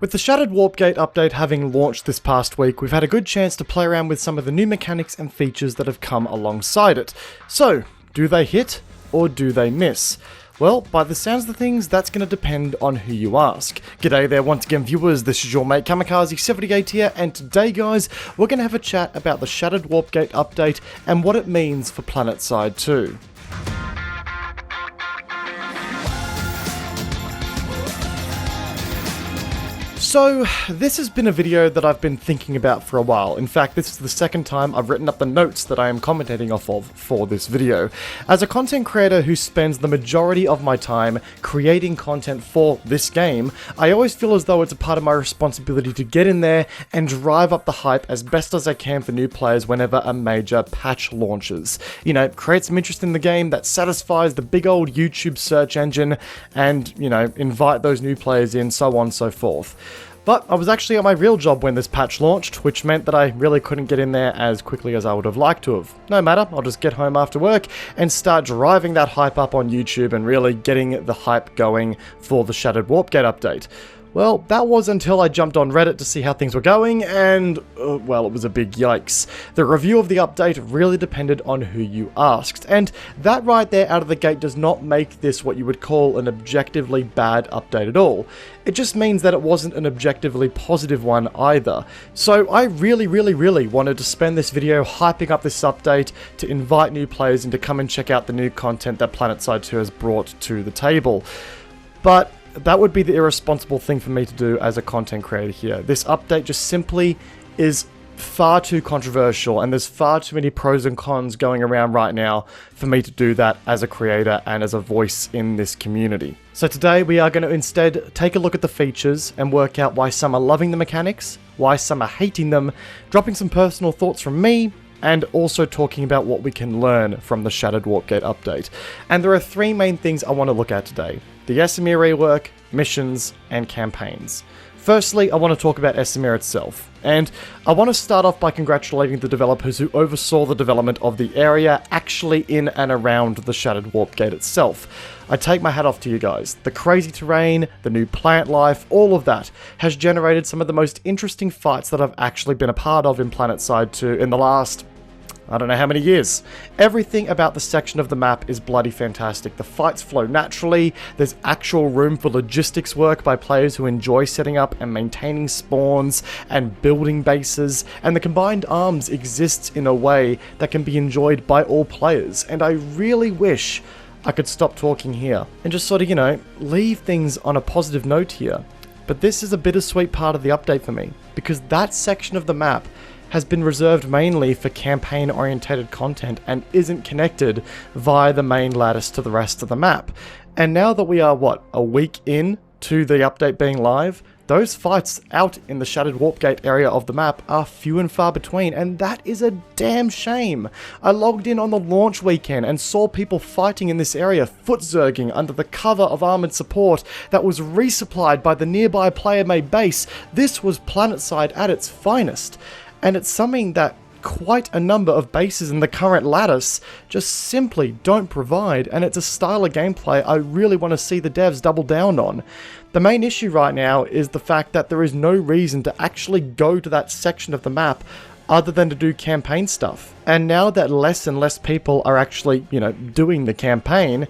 With the Shattered Warpgate update having launched this past week, we've had a good chance to play around with some of the new mechanics and features that have come alongside it. So, do they hit, or do they miss? Well, by the sounds of things, that's going to depend on who you ask. G'day there once again viewers, this is your mate Kamikaze78 here, and today guys, we're going to have a chat about the Shattered Warpgate update and what it means for Planetside 2. So, this has been a video that I've been thinking about for a while. In fact, this is the second time I've written up the notes that I am commentating off of for this video. As a content creator who spends the majority of my time creating content for this game, I always feel as though it's a part of my responsibility to get in there and drive up the hype as best as I can for new players whenever a major patch launches. You know, create some interest in the game that satisfies the big old YouTube search engine and, you know, invite those new players in, so on and so forth. But I was actually at my real job when this patch launched, which meant that I really couldn't get in there as quickly as I would have liked to have. No matter, I'll just get home after work and start driving that hype up on YouTube and really getting the hype going for the Shattered Warpgate update. Well, that was until I jumped on Reddit to see how things were going, and, well, it was a big yikes. The review of the update really depended on who you asked, and that right there out of the gate does not make this what you would call an objectively bad update at all. It just means that it wasn't an objectively positive one either. So I really wanted to spend this video hyping up this update to invite new players and to come and check out the new content that Planetside 2 has brought to the table. But that would be the irresponsible thing for me to do as a content creator here. This update just simply is far too controversial, and there's far too many pros and cons going around right now for me to do that as a creator and as a voice in this community. So today we are going to instead take a look at the features and work out why some are loving the mechanics, why some are hating them, dropping some personal thoughts from me, and also talking about what we can learn from the Shattered Warpgate update. And there are three main things I want to look at today: the Esamir rework, missions, and campaigns. Firstly, I want to talk about Esamir itself, and I want to start off by congratulating the developers who oversaw the development of the area actually in and around the Shattered Warpgate itself. I take my hat off to you guys. The crazy terrain, the new plant life, all of that has generated some of the most interesting fights that I've actually been a part of in Planetside 2 in the last, I don't know how many years. Everything about the section of the map is bloody fantastic. The fights flow naturally, there's actual room for logistics work by players who enjoy setting up and maintaining spawns and building bases, and the combined arms exists in a way that can be enjoyed by all players, and I really wish I could stop talking here and just sort of, you know, leave things on a positive note here. But this is a bittersweet part of the update for me, because that section of the map has been reserved mainly for campaign-orientated content and isn't connected via the main lattice to the rest of the map. And now that we are, what, a week in to the update being live, those fights out in the Shattered Warpgate area of the map are few and far between, and that is a damn shame. I logged in on the launch weekend and saw people fighting in this area, foot-zerging under the cover of armored support that was resupplied by the nearby player-made base. This was Planetside at its finest. And it's something that quite a number of bases in the current lattice just simply don't provide, and it's a style of gameplay I really want to see the devs double down on. The main issue right now is the fact that there is no reason to actually go to that section of the map other than to do campaign stuff. And now that less and less people are actually, you know, doing the campaign,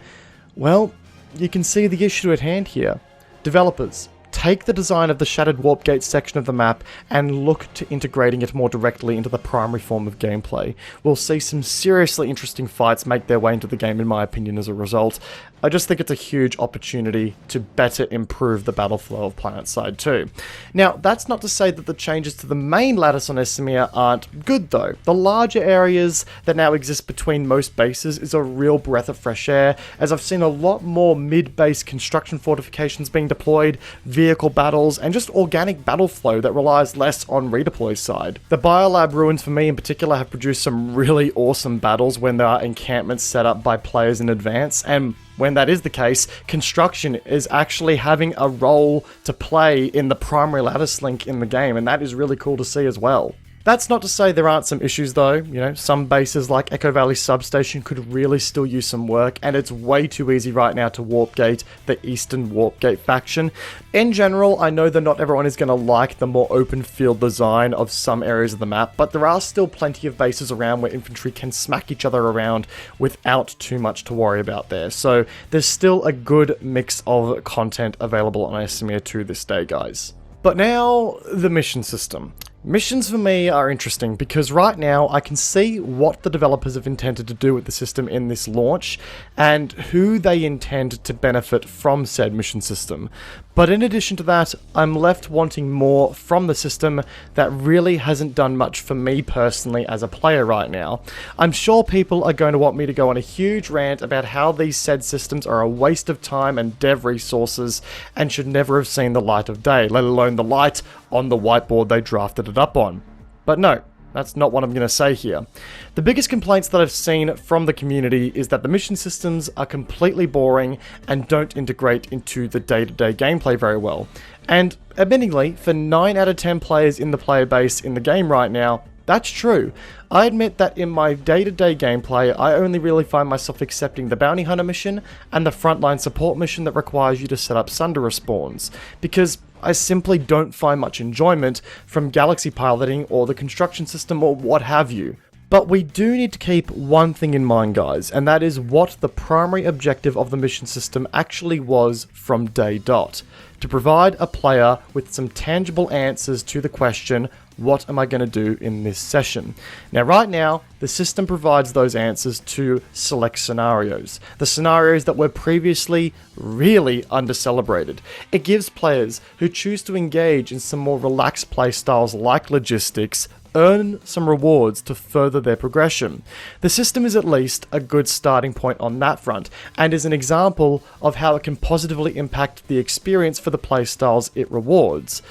well, you can see the issue at hand here. Developers, take the design of the Shattered Warpgate section of the map and look to integrating it more directly into the primary form of gameplay. We'll see some seriously interesting fights make their way into the game, in my opinion, as a result. I just think it's a huge opportunity to better improve the battle flow of Planetside 2. Now, that's not to say that the changes to the main lattice on Esamir aren't good, though. The larger areas that now exist between most bases is a real breath of fresh air, as I've seen a lot more mid-base construction fortifications being deployed, vehicle battles, and just organic battle flow that relies less on redeploy side. The Biolab ruins for me in particular have produced some really awesome battles when there are encampments set up by players in advance, and when that is the case, construction is actually having a role to play in the primary lattice link in the game, and that is really cool to see as well. That's not to say there aren't some issues though, you know, some bases like Echo Valley Substation could really still use some work, and it's way too easy right now to Warpgate the Eastern Warpgate faction. In general, I know that not everyone is going to like the more open field design of some areas of the map, but there are still plenty of bases around where infantry can smack each other around without too much to worry about there. So there's still a good mix of content available on Esamir to this day, guys. But now, the mission system. Missions for me are interesting because right now I can see what the developers have intended to do with the system in this launch and who they intend to benefit from said mission system. But in addition to that, I'm left wanting more from the system that really hasn't done much for me personally as a player right now. I'm sure people are going to want me to go on a huge rant about how these said systems are a waste of time and dev resources and should never have seen the light of day, let alone the light on the whiteboard they drafted it up on. But no, that's not what I'm going to say here. The biggest complaints that I've seen from the community is that the mission systems are completely boring and don't integrate into the day-to-day gameplay very well. And admittingly, for 9 out of 10 players in the player base in the game right now, that's true. I admit that in my day-to-day gameplay, I only really find myself accepting the Bounty Hunter mission and the Frontline Support mission that requires you to set up Sunderer spawns, because I simply don't find much enjoyment from galaxy piloting or the construction system or what have you. But we do need to keep one thing in mind, guys, and that is what the primary objective of the mission system actually was from day dot. To provide a player with some tangible answers to the question, what am I going to do in this session? Now, right now, the system provides those answers to select scenarios. The scenarios that were previously really under-celebrated. It gives players who choose to engage in some more relaxed playstyles like logistics earn some rewards to further their progression. The system is at least a good starting point on that front, and is an example of how it can positively impact the experience for the playstyles it rewards.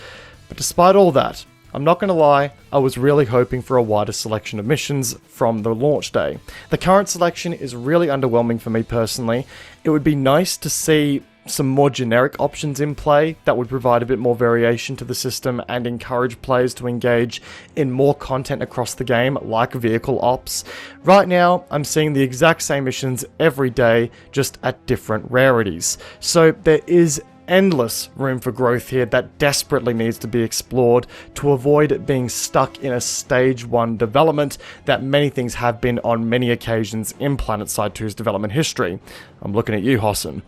But despite all that, I'm not going to lie, I was really hoping for a wider selection of missions from the launch day. The current selection is really underwhelming for me personally. It would be nice to see some more generic options in play that would provide a bit more variation to the system and encourage players to engage in more content across the game, like vehicle ops. Right now, I'm seeing the exact same missions every day, just at different rarities. So there is endless room for growth here that desperately needs to be explored to avoid being stuck in a stage 1 development that many things have been on many occasions in Planetside 2's development history. I'm looking at you, Hossen.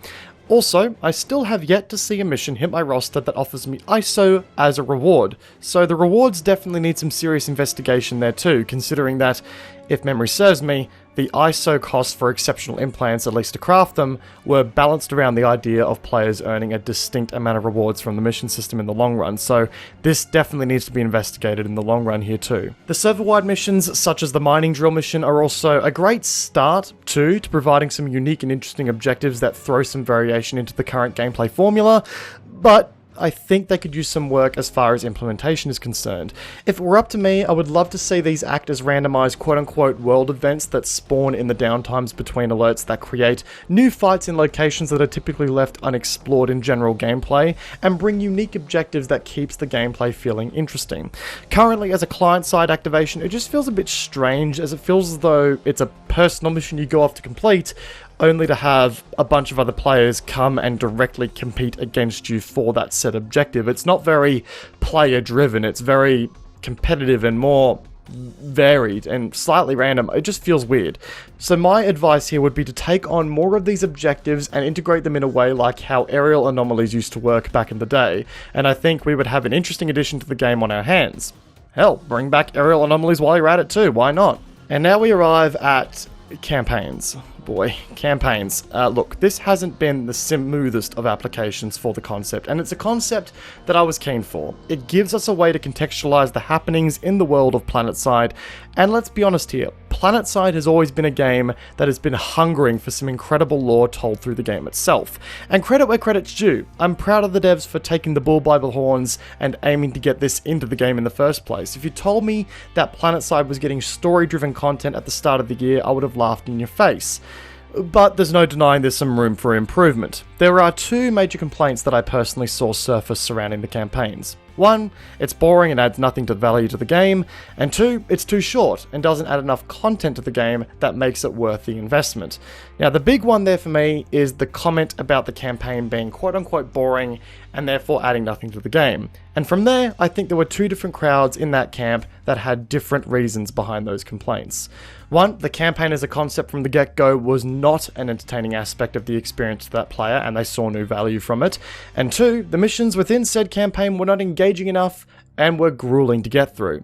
Also, I still have yet to see a mission hit my roster that offers me ISO as a reward, so the rewards definitely need some serious investigation there too, considering that, if memory serves me, the ISO costs for exceptional implants, at least to craft them, were balanced around the idea of players earning a distinct amount of rewards from the mission system in the long run, so this definitely needs to be investigated in the long run here too. The server-wide missions, such as the mining drill mission, are also a great start too to providing some unique and interesting objectives that throw some variation into the current gameplay formula, but I think they could use some work as far as implementation is concerned. If it were up to me, I would love to see these act as randomized quote-unquote world events that spawn in the downtimes between alerts that create new fights in locations that are typically left unexplored in general gameplay, and bring unique objectives that keeps the gameplay feeling interesting. Currently, as a client-side activation, it just feels a bit strange, as it feels as though it's a personal mission you go off to complete, only to have a bunch of other players come and directly compete against you for that set objective. It's not very player-driven, it's very competitive and more varied and slightly random. It just feels weird. So my advice here would be to take on more of these objectives and integrate them in a way like how aerial anomalies used to work back in the day, and I think we would have an interesting addition to the game on our hands. Hell, bring back aerial anomalies while you're at it too, why not? And now we arrive at campaigns. Boy, campaigns. Look, this hasn't been the smoothest of applications for the concept, and it's a concept that I was keen for. It gives us a way to contextualize the happenings in the world of Planetside, and let's be honest here, Planetside has always been a game that has been hungering for some incredible lore told through the game itself. And credit where credit's due, I'm proud of the devs for taking the bull by the horns and aiming to get this into the game in the first place. If you told me that Planetside was getting story-driven content at the start of the year, I would have laughed in your face. But there's no denying there's some room for improvement. There are two major complaints that I personally saw surface surrounding the campaigns. 1, it's boring and adds nothing to value to the game, and 2, it's too short and doesn't add enough content to the game that makes it worth the investment. Now the big one there for me is the comment about the campaign being quote unquote boring and therefore adding nothing to the game. And from there, I think there were two different crowds in that camp that had different reasons behind those complaints. One, the campaign as a concept from the get-go was not an entertaining aspect of the experience to that player and they saw no value from it. And 2, the missions within said campaign were not engaging enough and were grueling to get through.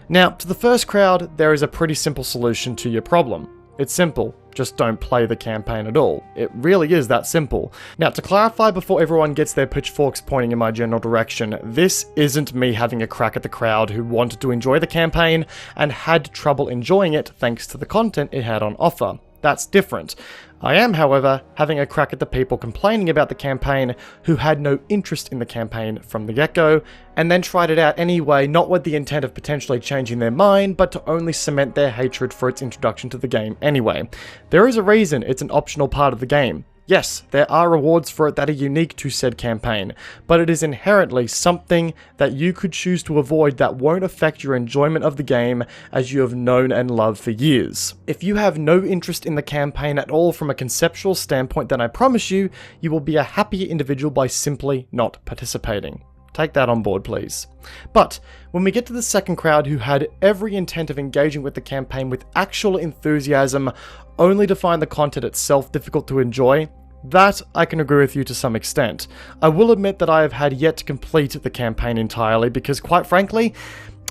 Now, to the first crowd, there is a pretty simple solution to your problem. It's simple. Just don't play the campaign at all. It really is that simple. Now, to clarify before everyone gets their pitchforks pointing in my general direction, this isn't me having a crack at the crowd who wanted to enjoy the campaign and had trouble enjoying it thanks to the content it had on offer. That's different. I am, however, having a crack at the people complaining about the campaign who had no interest in the campaign from the get-go, and then tried it out anyway, not with the intent of potentially changing their mind, but to only cement their hatred for its introduction to the game anyway. There is a reason it's an optional part of the game. Yes, there are rewards for it that are unique to said campaign, but it is inherently something that you could choose to avoid that won't affect your enjoyment of the game as you have known and loved for years. If you have no interest in the campaign at all from a conceptual standpoint, then I promise you, you will be a happier individual by simply not participating. Take that on board, please. But when we get to the second crowd who had every intent of engaging with the campaign with actual enthusiasm, only to find the content itself difficult to enjoy, that I can agree with you to some extent. I will admit that I have had yet to complete the campaign entirely because, quite frankly,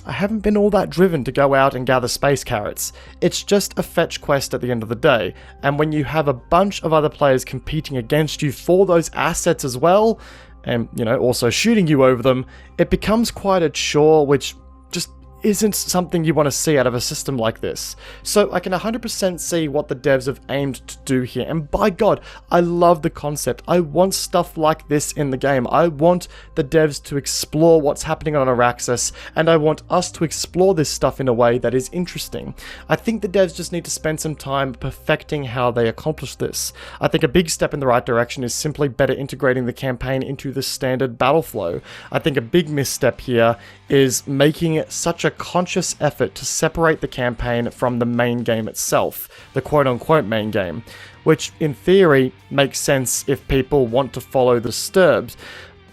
I haven't been all that driven to go out and gather space carrots. It's just a fetch quest at the end of the day, and when you have a bunch of other players competing against you for those assets as well, and, also shooting you over them, it becomes quite a chore, which just isn't something you want to see out of a system like this. So I can 100% see what the devs have aimed to do here, and by God, I love the concept. I want stuff like this in the game. I want the devs to explore what's happening on Araxis, and I want us to explore this stuff in a way that is interesting. I think the devs just need to spend some time perfecting how they accomplish this. I think a big step in the right direction is simply better integrating the campaign into the standard battle flow. I think a big misstep here is making such a conscious effort to separate the campaign from the main game itself, the quote-unquote main game, which in theory makes sense if people want to follow the Sturbs,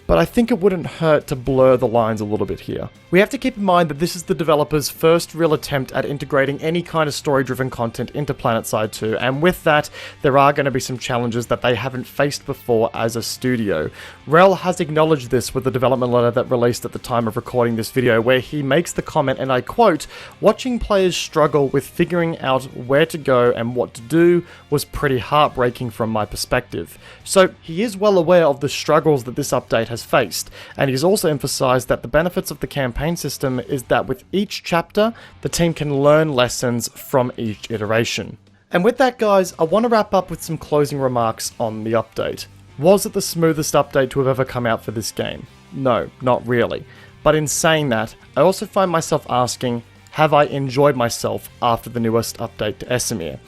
but I think it wouldn't hurt to blur the lines a little bit here. We have to keep in mind that this is the developers' first real attempt at integrating any kind of story-driven content into Planetside 2, and with that, there are going to be some challenges that they haven't faced before as a studio. Rel has acknowledged this with the development letter that released at the time of recording this video, where he makes the comment, and I quote, "Watching players struggle with figuring out where to go and what to do was pretty heartbreaking from my perspective." So he is well aware of the struggles that this update has faced, and he's also emphasized that the benefits of the campaign system is that with each chapter, the team can learn lessons from each iteration. And with that, guys, I want to wrap up with some closing remarks on the update. Was it the smoothest update to have ever come out for this game? No, not really. But in saying that, I also find myself asking, have I enjoyed myself after the newest update to Esamir?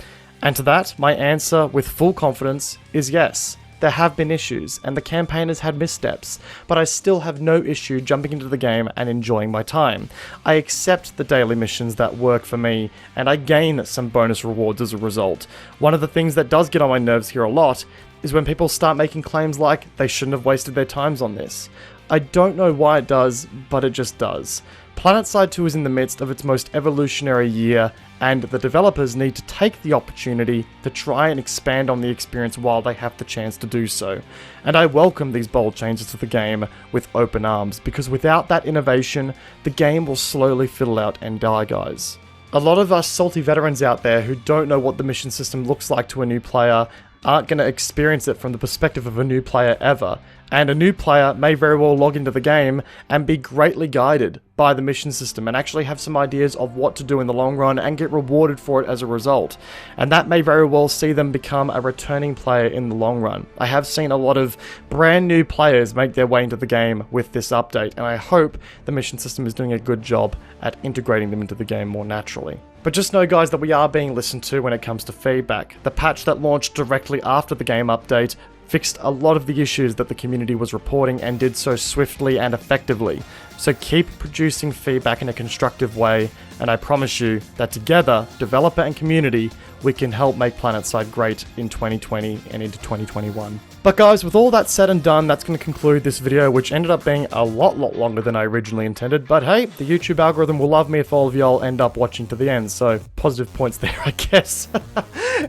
And to that, my answer with full confidence is yes. There have been issues, and the campaign has had missteps, but I still have no issue jumping into the game and enjoying my time. I accept the daily missions that work for me, and I gain some bonus rewards as a result. One of the things that does get on my nerves here a lot is when people start making claims like they shouldn't have wasted their times on this. I don't know why it does, but it just does. Planetside 2 is in the midst of its most evolutionary year, and the developers need to take the opportunity to try and expand on the experience while they have the chance to do so. And I welcome these bold changes to the game with open arms, because without that innovation, the game will slowly fiddle out and die, guys. A lot of us salty veterans out there who don't know what the mission system looks like to a new player aren't going to experience it from the perspective of a new player ever, and a new player may very well log into the game and be greatly guided by the mission system and actually have some ideas of what to do in the long run and get rewarded for it as a result. And that may very well see them become a returning player in the long run. I have seen a lot of brand new players make their way into the game with this update, and I hope the mission system is doing a good job at integrating them into the game more naturally. But just know, guys, that we are being listened to when it comes to feedback. The patch that launched directly after the game update fixed a lot of the issues that the community was reporting and did so swiftly and effectively. So keep producing feedback in a constructive way, and I promise you that together, developer and community, we can help make Planetside great in 2020 and into 2021. But guys, with all that said and done, that's going to conclude this video, which ended up being a lot longer than I originally intended. But hey, the YouTube algorithm will love me if all of y'all end up watching to the end, so positive points there, I guess.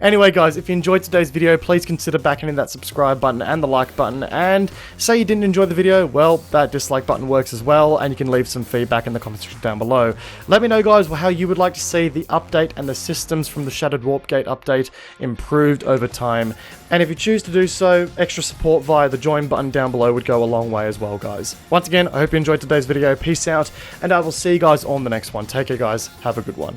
Anyway guys, if you enjoyed today's video, please consider backing in that subscribe button and the like button, and say you didn't enjoy the video, well, that dislike button works as well, and you can leave some feedback in the comment section down below. Let me know guys how you would like to see the update and the systems from the Shattered Warpgate update improved over time, and if you choose to do so, extra support via the join button down below would go a long way as well guys. Once again, I hope you enjoyed today's video, peace out, and I will see you guys on the next one. Take care guys, have a good one.